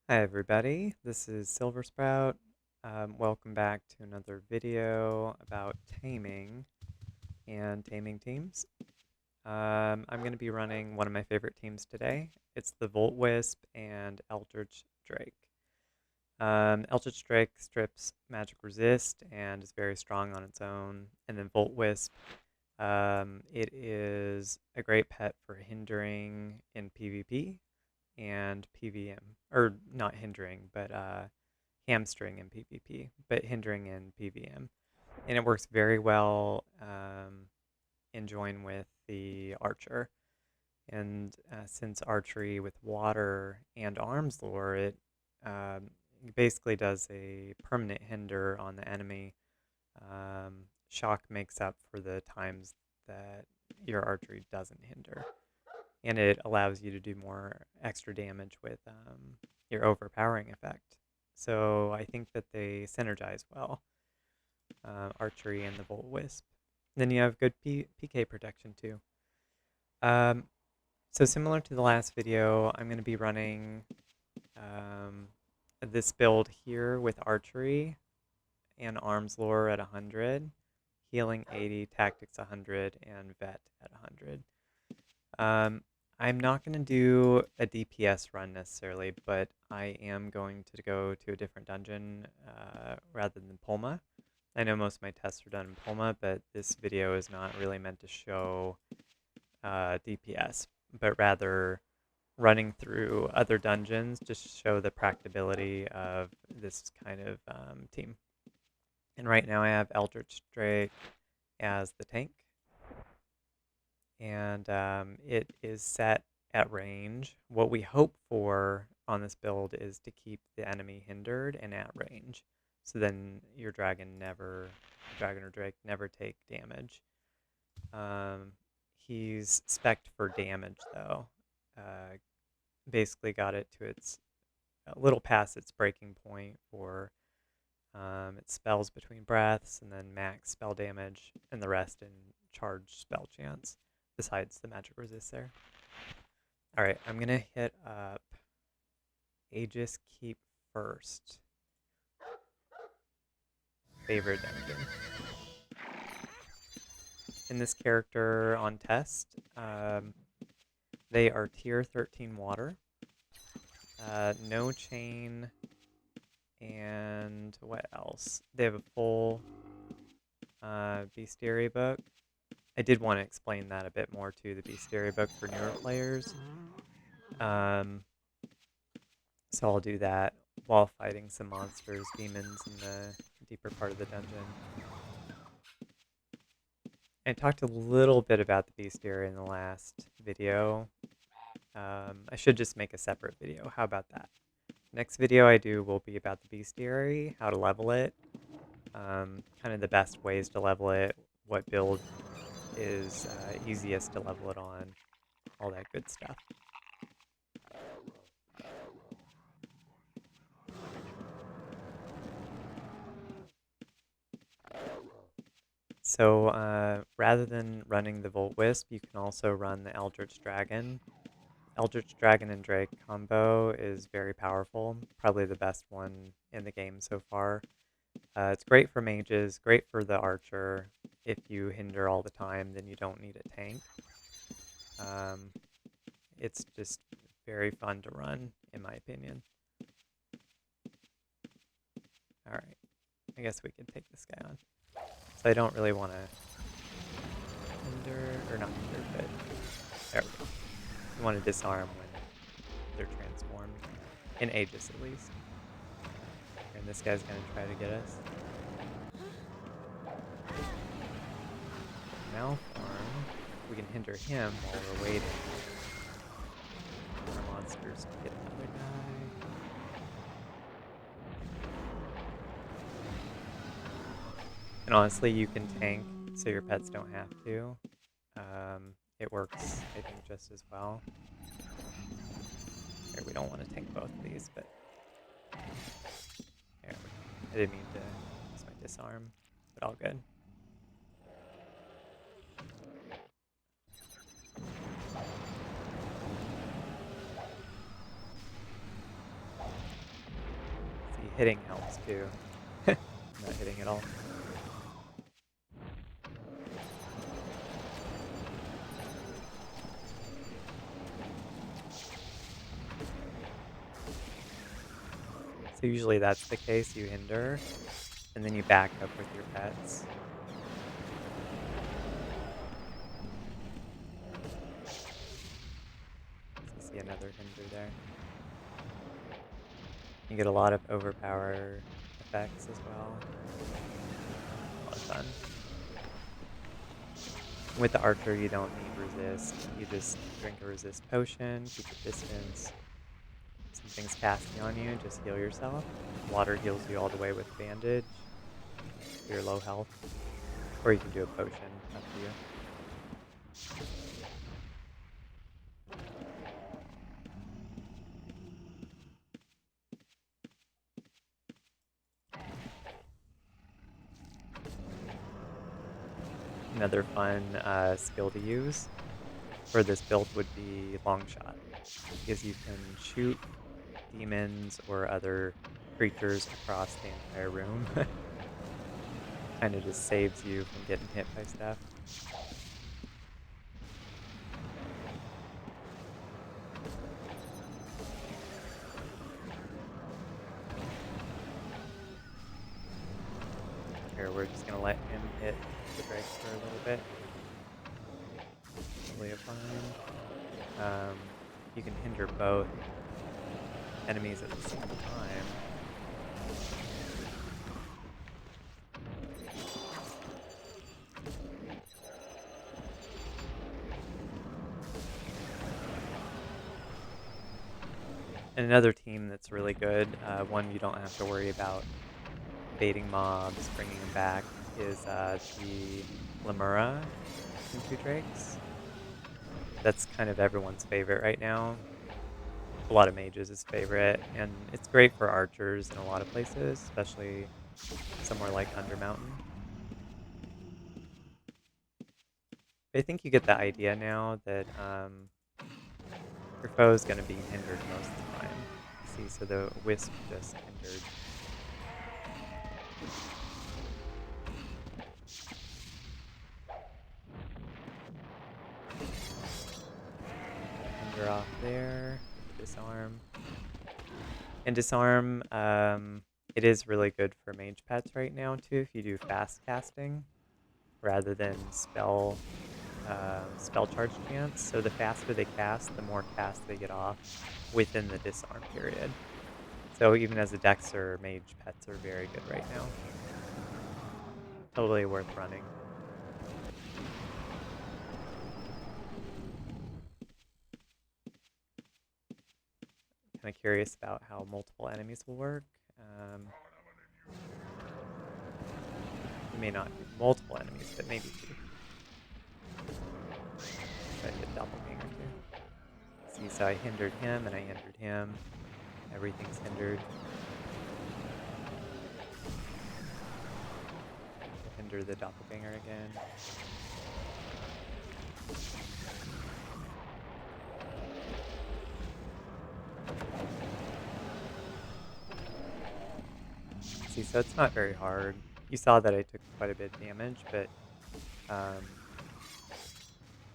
Hi everybody, this is Silver Sprout. Welcome back to another video about taming and taming teams. I'm going to be running one of my favorite teams today. It's the Volt Wisp and Eldritch Drake. Eldritch Drake strips magic resist and is very strong on its own. And then Volt Wisp, it is a great pet for hindering in PvP and PVM, or not hindering, but hamstring in PvP, but hindering in PVM. And it works very well in join with the archer. And since archery with water and arms lore, it basically does a permanent hinder on the enemy. Shock makes up for the times that your archery doesn't hinder. And it allows you to do more extra damage with your overpowering effect. So I think that they synergize well, archery and the Volt Wisp. Then you have good PK protection too. Um, so similar to the last video, I'm going to be running this build here with archery and arms lore at 100, healing 80, tactics 100, and vet at 100. I'm not going to do a DPS run necessarily, but I am going to go to a different dungeon rather than Pulma. I know most of my tests are done in Pulma, but this video is not really meant to show DPS, but rather running through other dungeons just to show the practicability of this kind of team. And right now I have Eldritch Drake as the tank. And it is set at range. What we hope for on this build is to keep the enemy hindered and at range. So then your dragon or Drake never take damage. He's spec'd for damage though. Basically got it to its a little past its breaking point for its spells between breaths, and then max spell damage, and the rest in charged spell chance, besides the magic resist there. Alright, I'm going to hit up Aegis Keep first. Favorite dungeon. In this character on test, they are tier 13 water, no chain, and what else? They have a full bestiary book. I did want to explain that a bit more too, the bestiary book for newer players. So I'll do that while fighting some monsters, demons in the deeper part of the dungeon. I talked a little bit about the bestiary in the last video. I should just make a separate video. How about that? Next video I do will be about the bestiary, how to level it, kind of the best ways to level it, what build is easiest to level it on, all that good stuff. So rather than running the Volt Wisp, you can also run the Eldritch Dragon. Eldritch Dragon and Drake combo is very powerful, probably the best one in the game so far. It's great for mages, great for the archer. If you hinder all the time, then you don't need a tank. It's just very fun to run, in my opinion. Alright, I guess we could take this guy on. So I don't really want to hinder, or not hinder, but there we go. You want to disarm when they're transformed, in Aegis at least. And this guy's going to try to get us. Malform, we can hinder him while we're waiting. Our monsters can get another guy. And honestly, you can tank so your pets don't have to. It works, I think, just as well. Here, we don't want to tank both of these, but... There we go. I didn't mean to use my disarm, but all good. hitting helps too. I'm not hitting at all. So usually that's the case, you hinder, and then you back up with your pets. So you see another hinder there. You get a lot of overpower effects as well. A lot of fun. With the archer, you don't need resist. You just drink a resist potion, keep your distance. Something's casting on you, just heal yourself. Water heals you all the way with bandage. If you're low health. Or you can do a potion, up to you. Another fun skill to use for this build would be long shot, because you can shoot demons or other creatures across the entire room. Kind of just saves you from getting hit by stuff. Here, we're just gonna let him hit the drakes for a little bit. Totally fine. You can hinder both enemies at the same time. And another team that's really good, one you don't have to worry about baiting mobs, bringing them back, is the Lemura Eld Drakes. That's kind of everyone's favorite right now. A lot of mages' favorite, and it's great for archers in a lot of places, especially somewhere like Undermountain. I think you get the idea now that your foe is going to be hindered most of the time. See, so the wisp just hindered. Hinder off there. Disarm. And disarm, it is really good for mage pets right now too if you do fast casting rather than spell charge chance. So the faster they cast, the more cast they get off within the disarm period. So even as a Dexter, mage pets are very good right now. Totally worth running. Kind of curious about how multiple enemies will work. You may not do multiple enemies, but maybe two. Try to get doppelganger too. See, so I hindered him and I hindered him. Everything's hindered. Hinder the doppelganger again. See, so it's not very hard. You saw that I took quite a bit of damage, but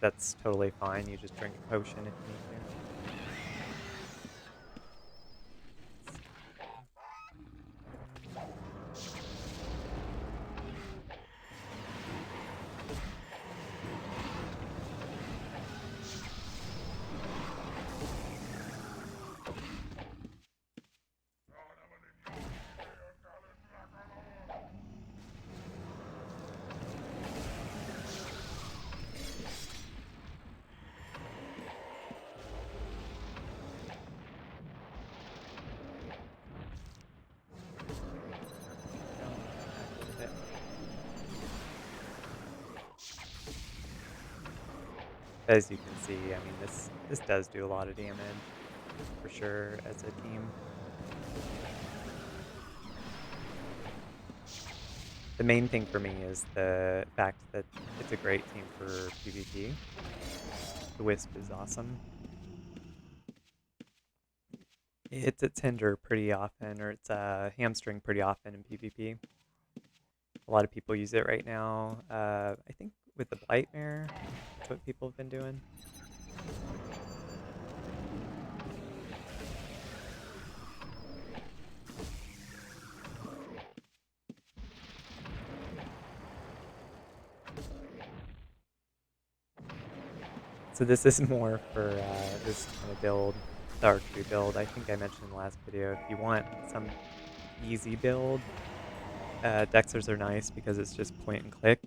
that's totally fine. You just drink a potion if you need to. As you can see, I mean, this does do a lot of damage, for sure, as a team. The main thing for me is the fact that it's a great team for PvP. The Wisp is awesome. hits its hinder pretty often, or its hamstring pretty often in PvP. A lot of people use it right now. I think with the Blightmare, that's what people have been doing. So this is more for this kind of build, the archery build. I think I mentioned in the last video, if you want some easy build, Dexers are nice because it's just point and click,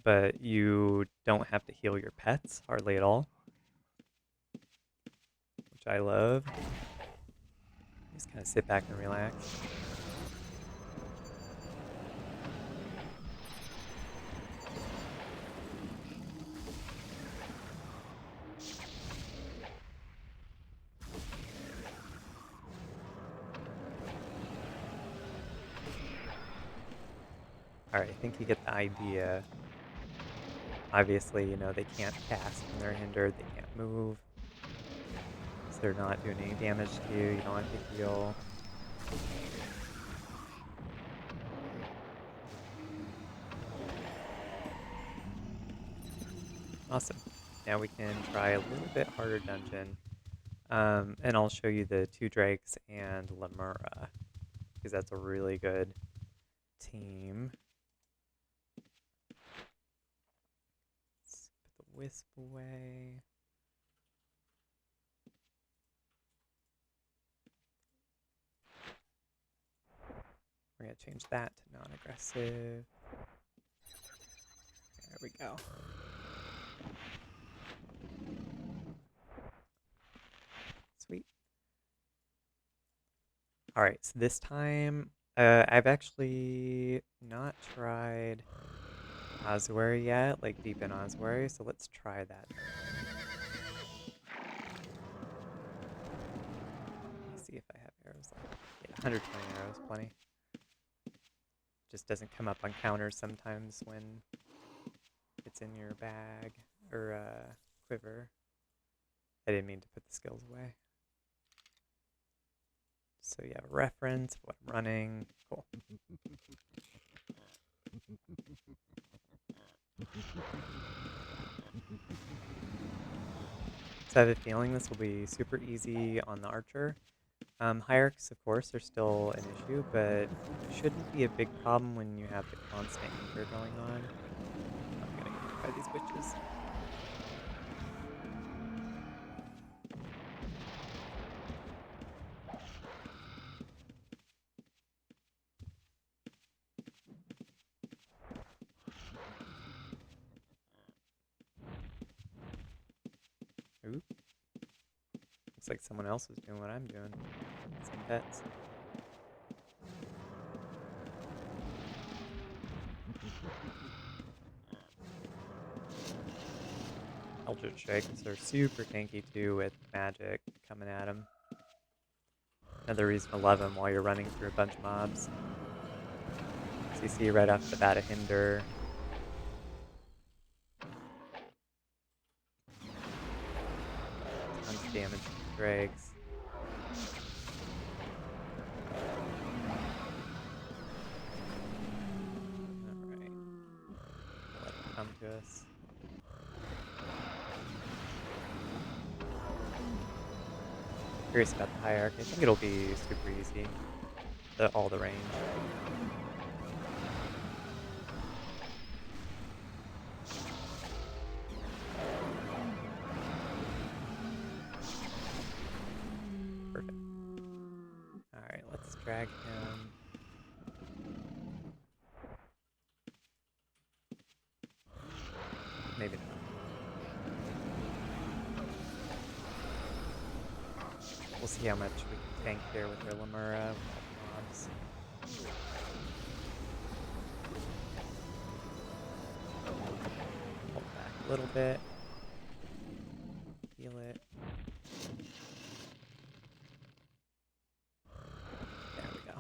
but you don't have to heal your pets hardly at all, which I love. Just kind of sit back and relax. Alright, I think you get the idea. Obviously, you know, they can't cast when they're hindered, they can't move. So they're not doing any damage to you, you don't have to heal. Awesome. Now we can try a little bit harder dungeon. And I'll show you the 2 Drakes and Lemura, because that's a really good team. Let's put the Wisp away. We're going to change that to non-aggressive. There we go. Sweet. Alright, so this time, I've actually not tried Ossuary yet, like deep in Ossuary, so let's try that. Let's see if I have arrows left. Yeah, 120 arrows, plenty. Just doesn't come up on counters sometimes when it's in your bag or quiver. I didn't mean to put the skills away. So you have a reference of what I'm running. Cool. So I have a feeling this will be super easy on the archer. Hierarchs, of course, are still an issue, but shouldn't be a big problem when you have the constant anchor going on. I'm gonna get hit by these witches. Ooh. Looks like someone else is doing what I'm doing. Some pets. Eldritch Drakes are super tanky too with magic coming at them. Another reason to love them while you're running through a bunch of mobs. So you see right off the bat a hinder. Tons of damage to the Drakes. Alright. Let them come to us. Curious about the hierarchy. I think it'll be super easy. All the range. Perfect. Alright, let's drag him. Maybe not. We'll see how much we can tank here with our Lemura, with all the mobs. Hold back a little bit. Heal it. There we go.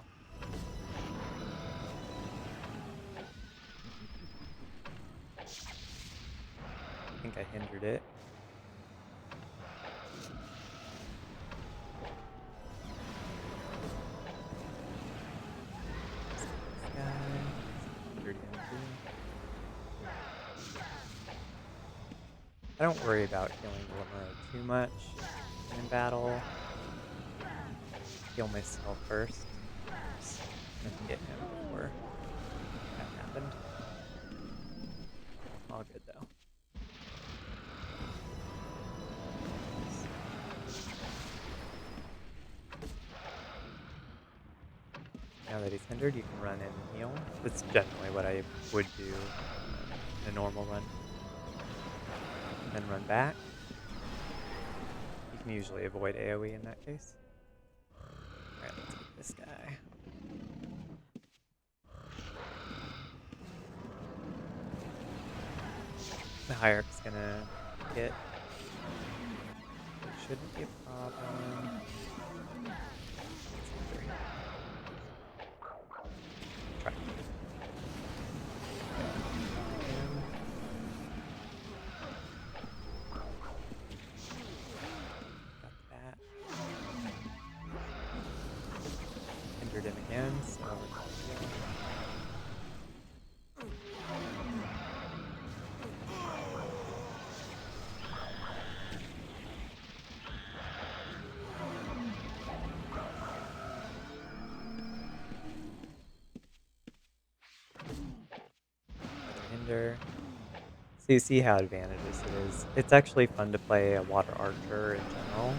I think I hindered it. I don't worry about killing the Lemura too much in battle. Heal myself first. Just gonna get him before that happened. All good though. Now that he's hindered, you can run in and heal. That's generally what I would do in a normal run. Then run back. You can usually avoid AoE in that case. Alright, let's get this guy. The Hierarch's gonna hit. It shouldn't be a problem. Try. Got that. Hindered him again, so hinder. So you see how advantageous it is. It's actually fun to play a Water Archer in general,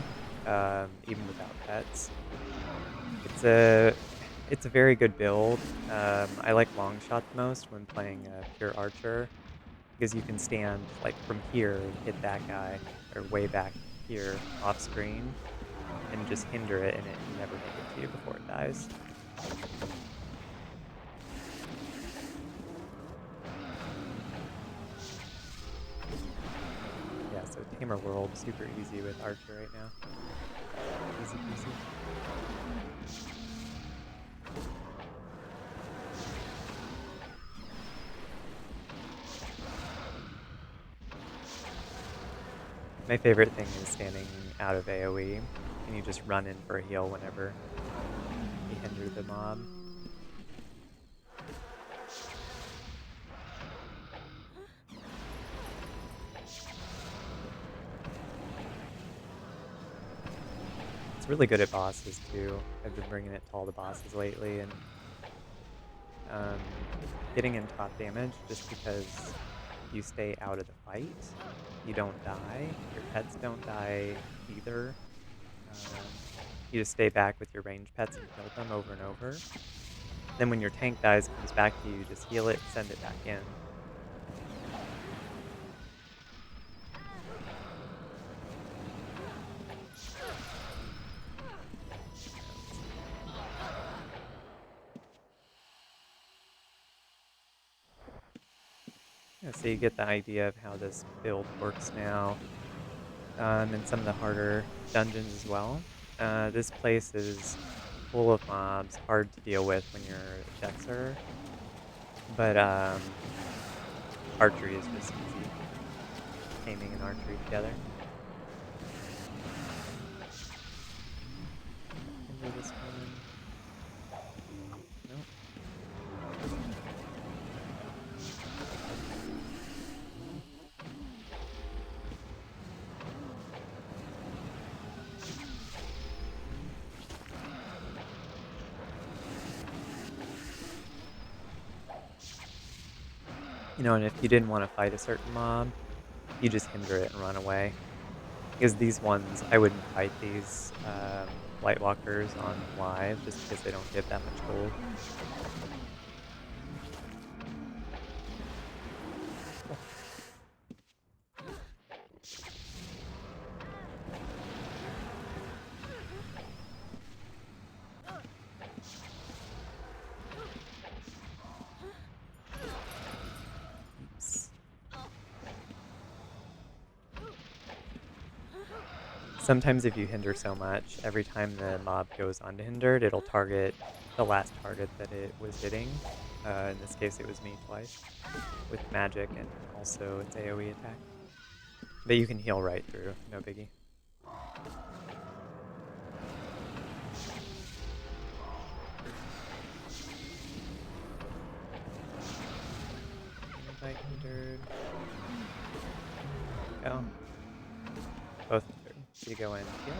even without pets. It's a very good build. I like long shot the most when playing a pure archer, because you can stand like from here and hit that guy, or way back here off screen, and just hinder it, and it can never make it to you before it dies. Yeah, so Tamer World, super easy with Archer right now. Easy peasy. My favorite thing is standing out of AoE, and you just run in for a heal whenever you hinder the mob. It's really good at bosses too. I've been bringing it to all the bosses lately, and getting in top damage just because you stay out of the fight. You don't die. Your pets don't die either. You just stay back with your ranged pets and kill them over and over. Then when your tank dies, it comes back to you, you just heal it, send it back in. Yeah, so you get the idea of how this build works now, and some of the harder dungeons as well. This place is full of mobs, hard to deal with when you're a Jetser, but archery is just easy. Taming and archery together. Into this one. Nope. You know, and if you didn't want to fight a certain mob, you just hinder it and run away. Because these ones, I wouldn't fight these White Walkers on live just because they don't give that much gold. Sometimes if you hinder so much, every time the mob goes unhindered, it'll target the last target that it was hitting. In this case, it was me twice, with magic and also its AoE attack. But you can heal right through, no biggie. Invite hindered. go. Both through. So you go in here.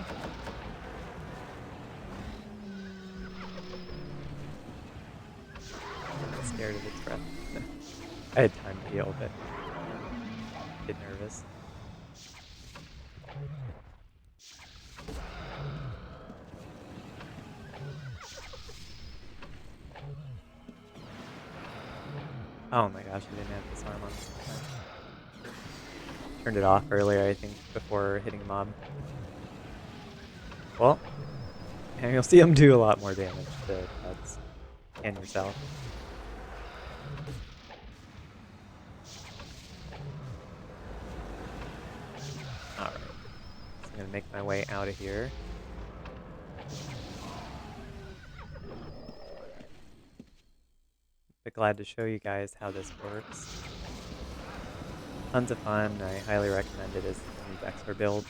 I'm scared of its breath. I had time to heal, but get nervous. Oh my gosh, I didn't have disarm on this time. Turned it off earlier, I think, before hitting a mob. Well, and you'll see him do a lot more damage to pets and yourself. Alright, so I'm gonna make my way out of here. But glad to show you guys how this works. Tons of fun. I highly recommend it as a new Dexter build.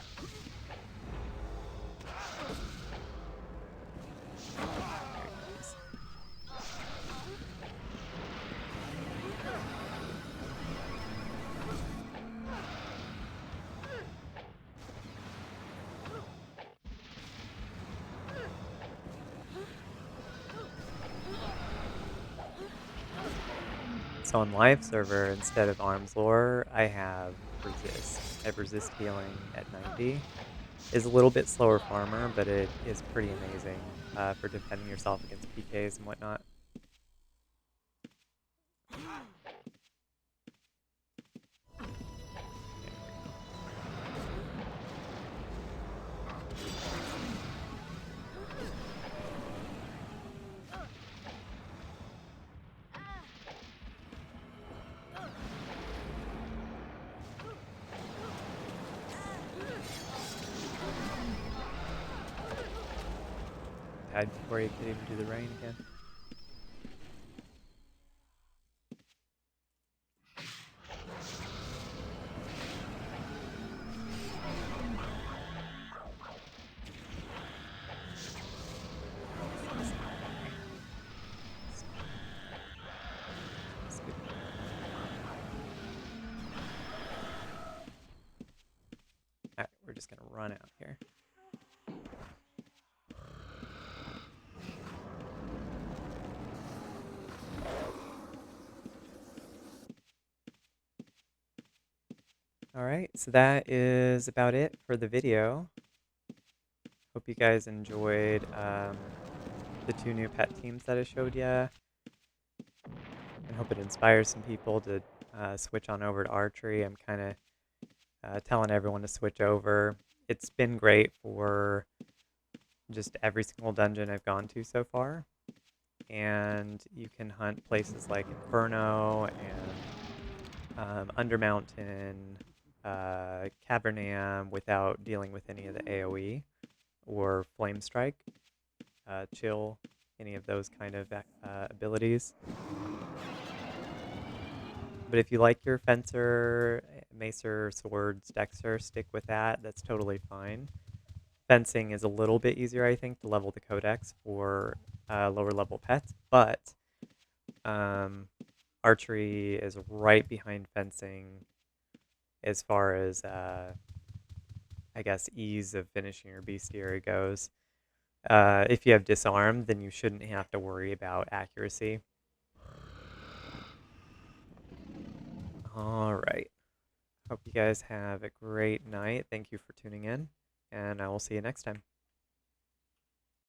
So on live server, instead of arms lore, I have resist. I have resist healing at 90. Is a little bit slower farmer, but it is pretty amazing for defending yourself against PKs and whatnot. Died before you could even do the rain again. Alright, we're just gonna run out here. Alright, so that is about it for the video. Hope you guys enjoyed the 2 new pet teams that I showed you. And hope it inspires some people to switch on over to archery. I'm kind of telling everyone to switch over. It's been great for just every single dungeon I've gone to so far. And you can hunt places like Inferno and Undermountain, Cavernam without dealing with any of the AoE or Flame Strike, Chill, any of those kind of abilities. But if you like your Fencer, Macer, Swords, Dexter, stick with that. That's totally fine. Fencing is a little bit easier, I think, to level the Codex for lower level pets, but archery is right behind fencing as far as, I guess, ease of finishing your bestiary goes. If you have disarm, then you shouldn't have to worry about accuracy. All right. Hope you guys have a great night. Thank you for tuning in, and I will see you next time.